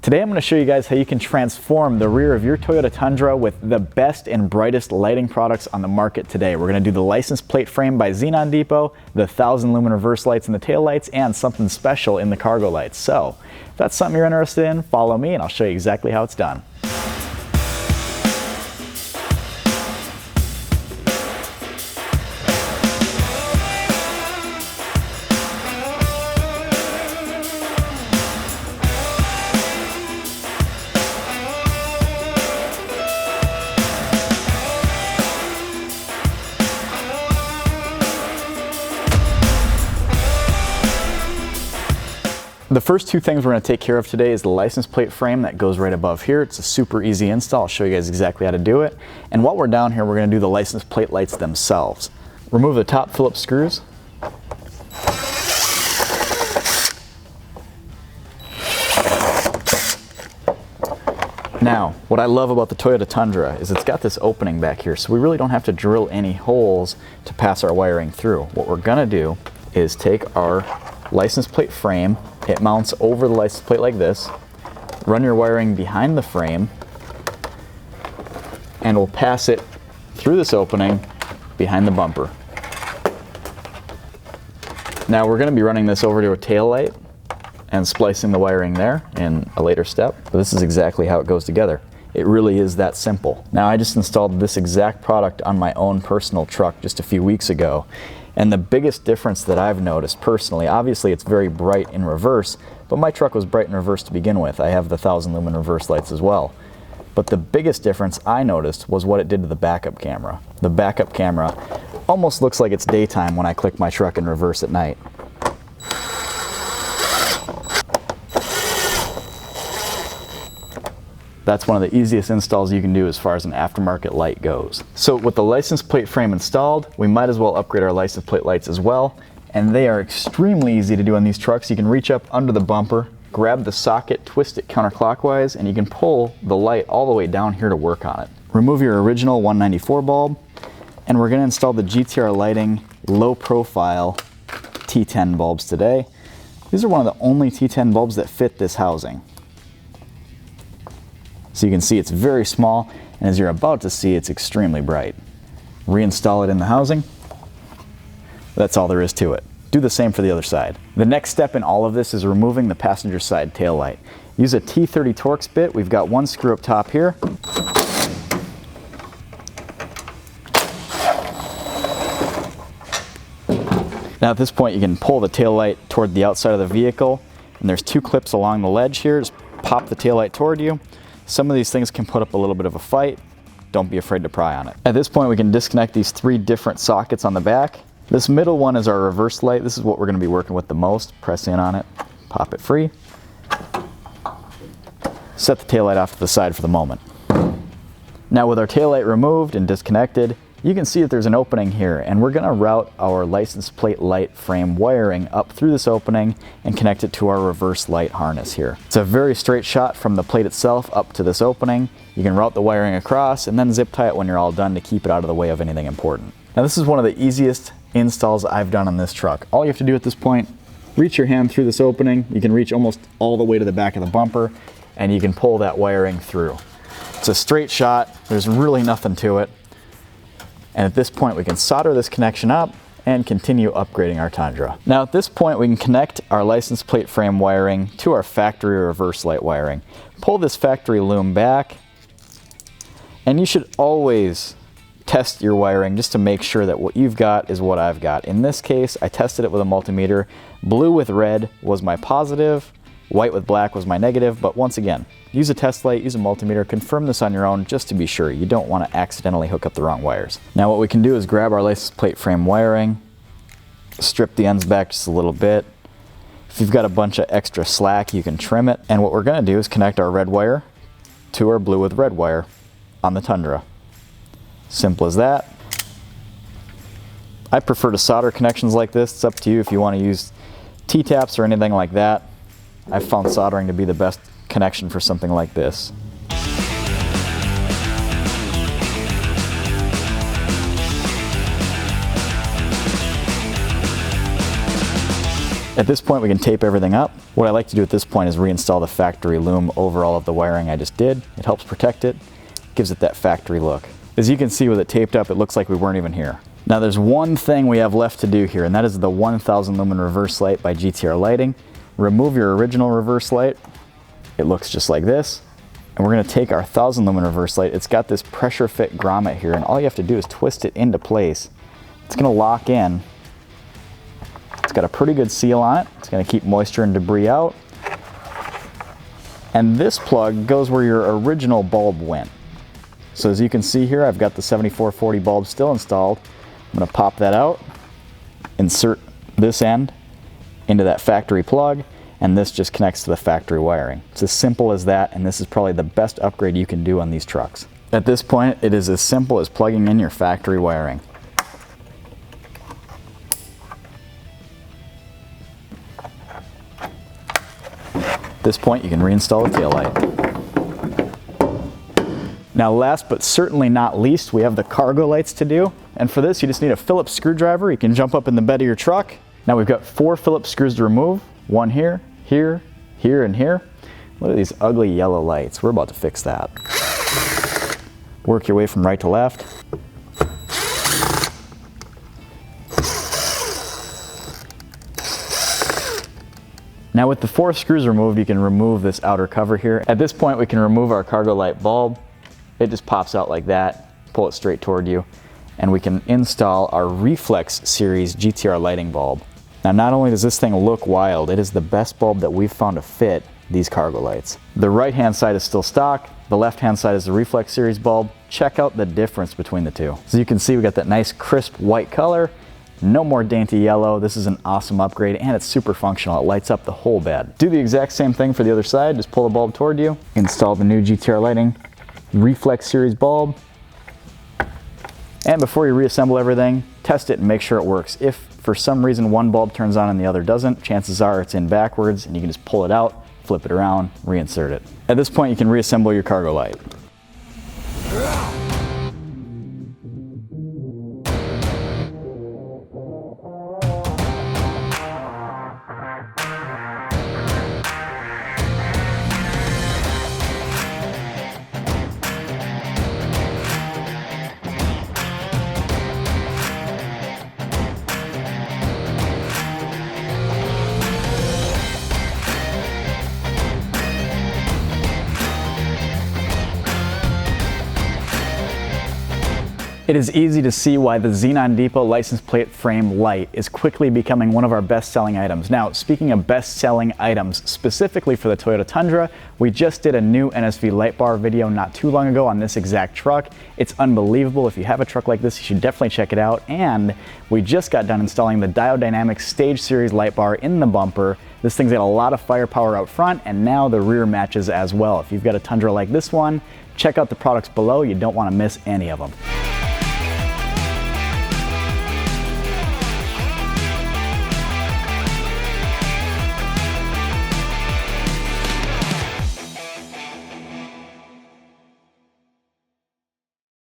Today I'm going to show you guys how you can transform the rear of your Toyota Tundra with the best and brightest lighting products on the market today. We're going to do the license plate frame by Xenon Depot, the 1000 lumen reverse lights in the tail lights, and something special in the cargo lights. So if that's something you're interested in, follow me and I'll show you exactly how it's done. The first two things we're going to take care of today is the license plate frame that goes right above here. It's a super easy install. I'll show you guys exactly how to do it. And while we're down here, we're going to do the license plate lights themselves. Remove the top Phillips screws. Now, what I love about the Toyota Tundra is it's got this opening back here, so we really don't have to drill any holes to pass our wiring through. What we're going to do is take our license plate frame. It mounts over the license plate like this. Run your wiring behind the frame and we'll pass it through this opening behind the bumper. Now we're going to be running this over to a tail light and splicing the wiring there in a later step, but this is exactly how it goes together. It really is that simple. Now I just installed this exact product on my own personal truck just a few weeks ago. And the biggest difference that I've noticed personally, obviously it's very bright in reverse, but my truck was bright in reverse to begin with. I have the 1000 lumen reverse lights as well. But the biggest difference I noticed was what it did to the backup camera. The backup camera almost looks like it's daytime when I click my truck in reverse at night. That's one of the easiest installs you can do as far as an aftermarket light goes. So with the license plate frame installed, we might as well upgrade our license plate lights as well. And they are extremely easy to do on these trucks. You can reach up under the bumper, grab the socket, twist it counterclockwise, and you can pull the light all the way down here to work on it. Remove your original 194 bulb, and we're going to install the XTR Lighting low profile T10 bulbs today. These are one of the only T10 bulbs that fit this housing. So you can see it's very small, and as you're about to see, it's extremely bright. Reinstall it in the housing. That's all there is to it. Do the same for the other side. The next step in all of this is removing the passenger side tail light. Use a T30 Torx bit. We've got one screw up top here. Now at this point you can pull the tail light toward the outside of the vehicle, and there's two clips along the ledge here. Just pop the tail light toward you. Some of these things can put up a little bit of a fight. Don't be afraid to pry on it. At this point we can disconnect these three different sockets on the back. This middle one is our reverse light. This is what we're going to be working with the most. Press in on it, pop it free. Set the tail light off to the side for the moment. Now with our tail light removed and disconnected, you can see that there's an opening here, and we're going to route our license plate light frame wiring up through this opening and connect it to our reverse light harness here. It's a very straight shot from the plate itself up to this opening. You can route the wiring across and then zip tie it when you're all done to keep it out of the way of anything important. Now this is one of the easiest installs I've done on this truck. All you have to do at this point, reach your hand through this opening. You can reach almost all the way to the back of the bumper and you can pull that wiring through. It's a straight shot. There's really nothing to it. And at this point we can solder this connection up and continue upgrading our Tundra. Now at this point we can connect our license plate frame wiring to our factory reverse light wiring. Pull this factory loom back, and you should always test your wiring just to make sure that what you've got is what I've got. In this case I tested it with a multimeter. Blue with red was my positive, white with black was my negative, but once again, use a test light, use a multimeter, confirm this on your own just to be sure. You don't want to accidentally hook up the wrong wires. Now what we can do is grab our license plate frame wiring, strip the ends back just a little bit. If you've got a bunch of extra slack, you can trim it. And what we're going to do is connect our red wire to our blue with red wire on the Tundra. Simple as that. I prefer to solder connections like this. It's up to you if you want to use T-taps or anything like that. I've found soldering to be the best connection for something like this. At this point we can tape everything up. What I like to do at this point is reinstall the factory loom over all of the wiring I just did. It helps protect it, gives it that factory look. As you can see with it taped up, it looks like we weren't even here. Now there's one thing we have left to do here, and that is the 1000 lumen reverse light by GTR Lighting. Remove your original reverse light. It looks just like this. And we're gonna take our 1000 lumen reverse light. It's got this pressure fit grommet here, and all you have to do is twist it into place. It's gonna lock in. It's got a pretty good seal on it. It's gonna keep moisture and debris out. And this plug goes where your original bulb went. So as you can see here, I've got the 7440 bulb still installed. I'm gonna pop that out, insert this end into that factory plug, and this just connects to the factory wiring. It's as simple as that, and this is probably the best upgrade you can do on these trucks. At this point, it is as simple as plugging in your factory wiring. At this point, you can reinstall the taillight. Now last but certainly not least, we have the cargo lights to do. And for this, you just need a Phillips screwdriver. You can jump up in the bed of your truck. Now we've got 4 Phillips screws to remove. One here, here, here, and here. Look at these ugly yellow lights. We're about to fix that. Work your way from right to left. Now with the 4 screws removed, you can remove this outer cover here. At this point, we can remove our cargo light bulb. It just pops out like that. Pull it straight toward you. And we can install our Reflex series GTR lighting bulb. Now not only does this thing look wild, it is the best bulb that we've found to fit these cargo lights. The right hand side is still stock. The left hand side is the Reflex series bulb. Check out the difference between the two. So you can see we got that nice crisp white color. No more dainty yellow. This is an awesome upgrade, and it's super functional. It lights up the whole bed. Do the exact same thing for the other side. Just pull the bulb toward you. Install the new GTR Lighting Reflex series bulb. And before you reassemble everything, test it and make sure it works. If for some reason one bulb turns on and the other doesn't, chances are it's in backwards, and you can just pull it out, flip it around, reinsert it. At this point, you can reassemble your cargo light. It is easy to see why the Xenon Depot license plate frame light is quickly becoming one of our best-selling items. Now, speaking of best-selling items, specifically for the Toyota Tundra, we just did a new NSV light bar video not too long ago on this exact truck. It's unbelievable. If you have a truck like this, you should definitely check it out. And we just got done installing the Diodynamic Stage Series light bar in the bumper. This thing's got a lot of firepower out front, and now the rear matches as well. If you've got a Tundra like this one, check out the products below. You don't want to miss any of them.